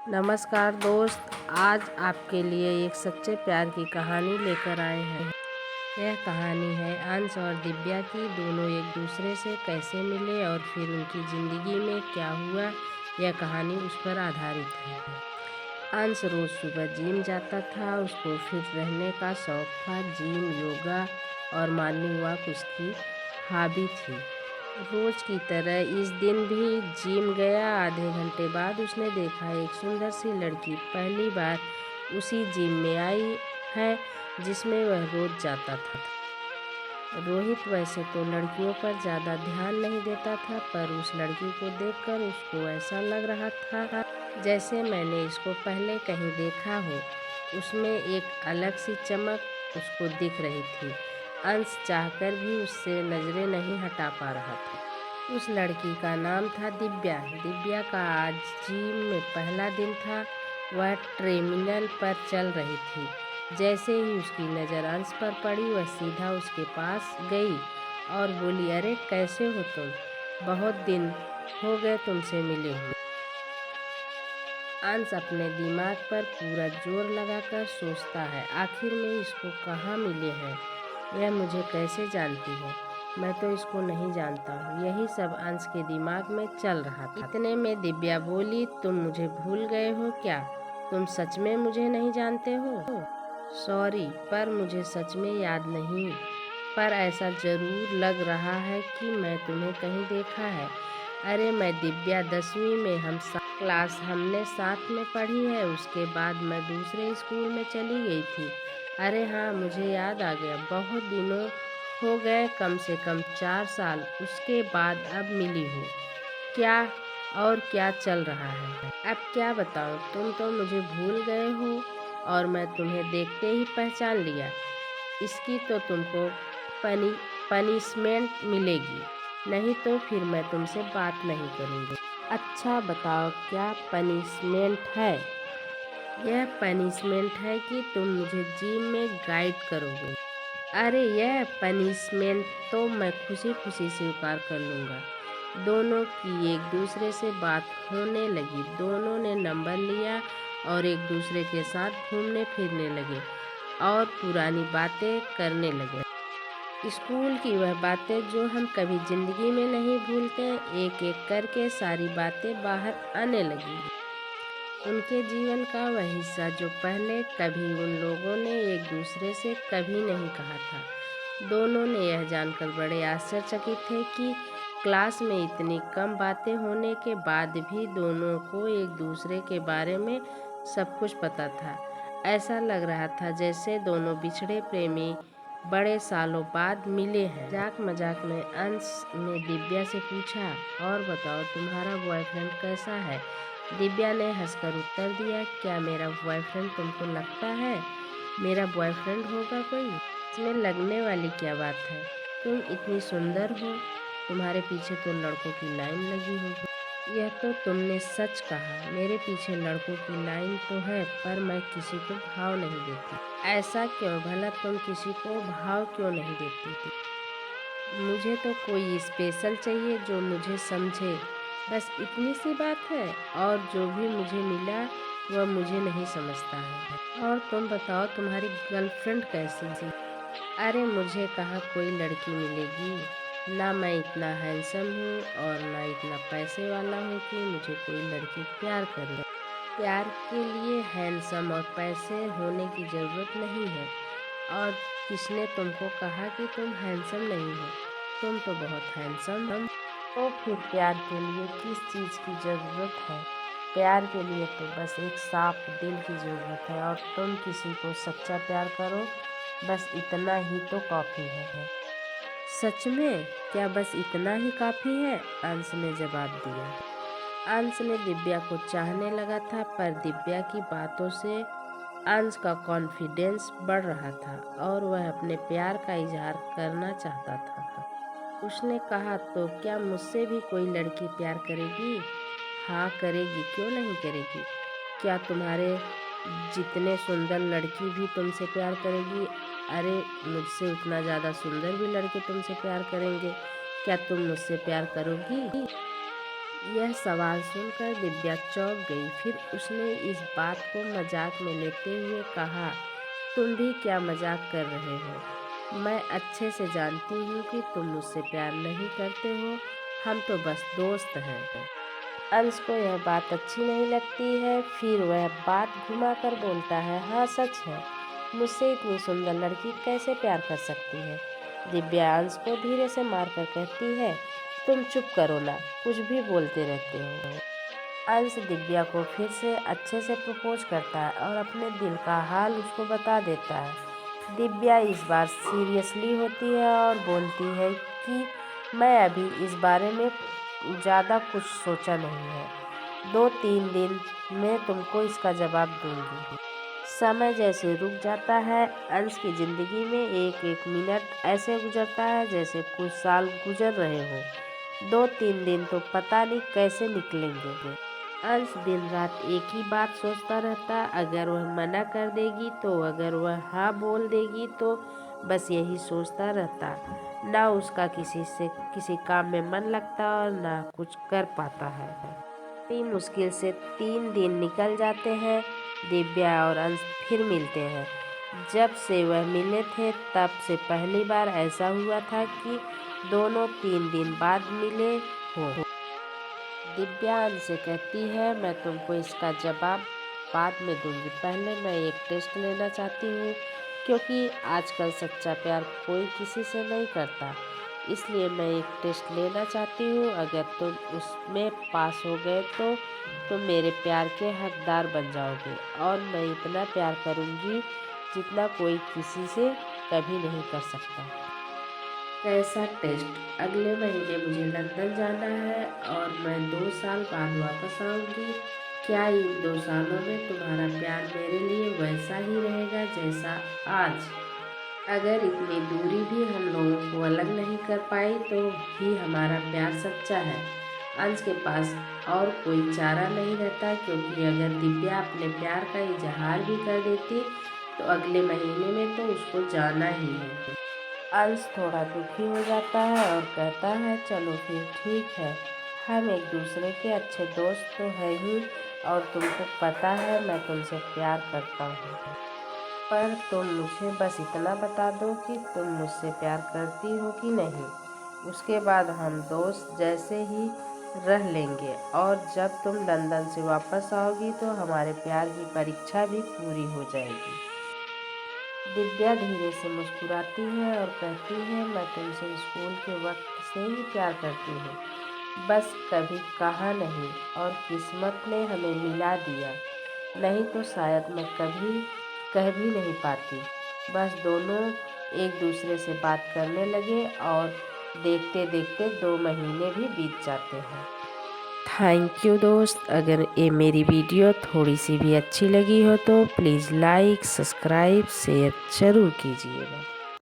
नमस्कार दोस्त, आज आपके लिए एक सच्चे प्यार की कहानी लेकर आए हैं। यह कहानी है अंश और दिव्या की। दोनों एक दूसरे से कैसे मिले और फिर उनकी ज़िंदगी में क्या हुआ, यह कहानी उस पर आधारित है। अंश रोज़ सुबह जिम जाता था। उसको फिट रहने का शौक था। जिम, योगा और मॉर्निंग वॉक उसकी हॉबी थी। रोज की तरह इस दिन भी जिम गया। आधे घंटे बाद उसने देखा एक सुंदर सी लड़की पहली बार उसी जिम में आई है जिसमें वह रोज जाता था। रोहित वैसे तो लड़कियों पर ज़्यादा ध्यान नहीं देता था, पर उस लड़की को देखकर उसको ऐसा लग रहा था जैसे मैंने इसको पहले कहीं देखा हो। उसमें एक अलग सी चमक उसको दिख रही थी। अंश चाहकर भी उससे नजरें नहीं हटा पा रहा था। उस लड़की का नाम था दिव्या। दिव्या का आज जिम में पहला दिन था। वह ट्रेडमिल पर चल रही थी। जैसे ही उसकी नज़र अंश पर पड़ी, वह सीधा उसके पास गई और बोली, अरे कैसे हो तुम? बहुत दिन हो गए तुमसे मिले हुए। अंश अपने दिमाग पर पूरा जोर लगाकर सोचता है, आखिर में इसको कहाँ मिले हैं? यह मुझे कैसे जानती है? मैं तो इसको नहीं जानता हूँ। यही सब अंश के दिमाग में चल रहा था। इतने में दिव्या बोली, तुम मुझे भूल गए हो क्या? तुम सच में मुझे नहीं जानते हो? सॉरी, पर मुझे सच में याद नहीं, पर ऐसा जरूर लग रहा है कि मैं तुम्हें कहीं देखा है। अरे मैं दिव्या, 10वीं में क्लास हमने साथ में पढ़ी है। उसके बाद मैं दूसरे स्कूल में चली गई थी। अरे हाँ, मुझे याद आ गया, बहुत दिनों हो गए, कम से कम 4 साल। उसके बाद अब मिली हूँ। क्या और क्या चल रहा है? अब क्या बताऊँ, तुम तो मुझे भूल गए हो और मैं तुम्हें देखते ही पहचान लिया। इसकी तो तुमको पनिशमेंट मिलेगी, नहीं तो फिर मैं तुमसे बात नहीं करूँगी। अच्छा बताओ, क्या पनिशमेंट है? यह पनिशमेंट है कि तुम मुझे जिम में गाइड करोगे। अरे यह पनिशमेंट तो मैं खुशी खुशी स्वीकार कर लूँगा। दोनों की एक दूसरे से बात होने लगी। दोनों ने नंबर लिया और एक दूसरे के साथ घूमने फिरने लगे और पुरानी बातें करने लगे। स्कूल की वह बातें जो हम कभी जिंदगी में नहीं भूलते। एक एक करके सारी बातें बाहर आने लगी। उनके जीवन का वह हिस्सा जो पहले कभी उन लोगों ने एक दूसरे से कभी नहीं कहा था। दोनों ने यह जानकर बड़े आश्चर्यचकित थे कि क्लास में इतनी कम बातें होने के बाद भी दोनों को एक दूसरे के बारे में सब कुछ पता था। ऐसा लग रहा था जैसे दोनों बिछड़े प्रेमी बड़े सालों बाद मिले हैं। मजाक मजाक में अंश ने दिव्या से पूछा, और बताओ तुम्हारा बॉयफ्रेंड कैसा है? दिव्या ने हंसकर उत्तर दिया, क्या मेरा बॉयफ्रेंड तुमको लगता है मेरा बॉयफ्रेंड होगा कोई? इसमें लगने वाली क्या बात है? तुम इतनी सुंदर हो, तुम्हारे पीछे तो लड़कों की लाइन लगी होगी। यह तो तुमने सच कहा, मेरे पीछे लड़कों की लाइन तो है, पर मैं किसी को भाव नहीं देती। ऐसा क्यों भला? तुम किसी को भाव क्यों नहीं देती थी? मुझे तो कोई स्पेशल चाहिए जो मुझे समझे, बस इतनी सी बात है। और जो भी मुझे मिला वह मुझे नहीं समझता है। और तुम बताओ, तुम्हारी गर्लफ्रेंड कैसी है? अरे मुझे कहाँ कोई लड़की मिलेगी। ना मैं इतना हैंडसम हूँ और ना इतना पैसे वाला हूँ कि मुझे कोई लड़की प्यार करे। प्यार के लिए हैंडसम और पैसे होने की ज़रूरत नहीं है। और किसने तुमको कहा कि तुम हैंडसम नहीं हो? तुम तो बहुत हैंडसम हो। तो फिर प्यार के लिए किस चीज़ की ज़रूरत है? प्यार के लिए तो बस एक साफ दिल की ज़रूरत है, और तुम किसी को सच्चा प्यार करो, बस इतना ही तो काफ़ी है। सच में? क्या बस इतना ही काफ़ी है? अंश ने जवाब दिया। अंश ने दिव्या को चाहने लगा था, पर दिव्या की बातों से अंश का कॉन्फिडेंस बढ़ रहा था और वह अपने प्यार का इजहार करना चाहता था। उसने कहा, तो क्या मुझसे भी कोई लड़की प्यार करेगी? हाँ करेगी, क्यों नहीं करेगी। क्या तुम्हारे जितने सुंदर लड़की भी तुमसे प्यार करेगी? अरे मुझसे उतना ज़्यादा सुंदर भी लड़के तुमसे प्यार करेंगे। क्या तुम मुझसे प्यार करोगी? यह सवाल सुनकर दिव्या चौंक गई। फिर उसने इस बात को मजाक में लेते हुए कहा, तुम भी क्या मजाक कर रहे हो? मैं अच्छे से जानती हूँ कि तुम मुझसे प्यार नहीं करते हो, हम तो बस दोस्त हैं। अंश को यह बात अच्छी नहीं लगती है। फिर वह बात घुमा कर बोलता है, हाँ सच है, मुझसे इतनी सुंदर लड़की कैसे प्यार कर सकती है? दिव्या अंश को धीरे से मारकर कहती है, तुम चुप करो ना, कुछ भी बोलते रहते हो। अंश दिव्या को फिर से अच्छे से प्रपोज करता है और अपने दिल का हाल उसको बता देता है। दिव्या इस बार सीरियसली होती है और बोलती है कि मैं अभी इस बारे में ज़्यादा कुछ सोचा नहीं है, 2-3 दिन में तुमको इसका जवाब दूंगी। समय जैसे रुक जाता है। अंश की जिंदगी में एक एक मिनट ऐसे गुजरता है जैसे कुछ साल गुजर रहे हो। 2-3 दिन तो पता नहीं कैसे निकलेंगे। अंश दिन रात एक ही बात सोचता रहता, अगर वह मना कर देगी तो, अगर वह हाँ बोल देगी तो, बस यही सोचता रहता। ना उसका किसी काम में मन लगता और ना कुछ कर पाता है। बड़ी मुश्किल से 3 दिन निकल जाते हैं। दिव्या और अंश फिर मिलते हैं। जब से वह मिले थे तब से पहली बार ऐसा हुआ था कि दोनों 3 दिन बाद मिले हो। दिव्या अंश से कहती है, मैं तुमको इसका जवाब बाद में दूंगी, पहले मैं एक टेस्ट लेना चाहती हूँ, क्योंकि आजकल सच्चा प्यार कोई किसी से नहीं करता, इसलिए मैं एक टेस्ट लेना चाहती हूँ। अगर तुम उसमें पास हो गए तो तुम मेरे प्यार के हकदार बन जाओगे और मैं इतना प्यार करूँगी जितना कोई किसी से कभी नहीं कर सकता। कैसा टेस्ट? अगले महीने मुझे लंदन जाना है और मैं 2 साल बाद वापस आऊँगी। क्या इन 2 सालों में तुम्हारा प्यार मेरे लिए वैसा ही रहेगा जैसा आज? अगर इतनी दूरी भी हम लोगों को अलग नहीं कर पाई तो भी हमारा प्यार सच्चा है। अंश के पास और कोई चारा नहीं रहता, क्योंकि अगर दिव्या अपने प्यार का इजहार भी कर देती तो अगले महीने में तो उसको जाना ही है। अंश थोड़ा दुखी हो जाता है और कहता है, चलो फिर ठीक है, हम एक दूसरे के अच्छे दोस्त तो हैं ही, और तुमको पता है मैं तुमसे प्यार करता हूँ, पर तुम मुझे बस इतना बता दो कि तुम मुझसे प्यार करती हो कि नहीं। उसके बाद हम दोस्त जैसे ही रह लेंगे और जब तुम लंदन से वापस आओगी तो हमारे प्यार की परीक्षा भी पूरी हो जाएगी। दिव्या धीरे से मुस्कुराती है और कहती है, मैं तुमसे स्कूल के वक्त से ही प्यार करती हूँ, बस कभी कहा नहीं और किस्मत ने हमें मिला दिया, नहीं तो शायद मैं कभी कह भी नहीं पाती। बस दोनों एक दूसरे से बात करने लगे और देखते देखते 2 महीने भी बीत जाते हैं। थैंक यू दोस्त। अगर ये मेरी वीडियो थोड़ी सी भी अच्छी लगी हो तो प्लीज़ लाइक, सब्सक्राइब, शेयर ज़रूर कीजिएगा।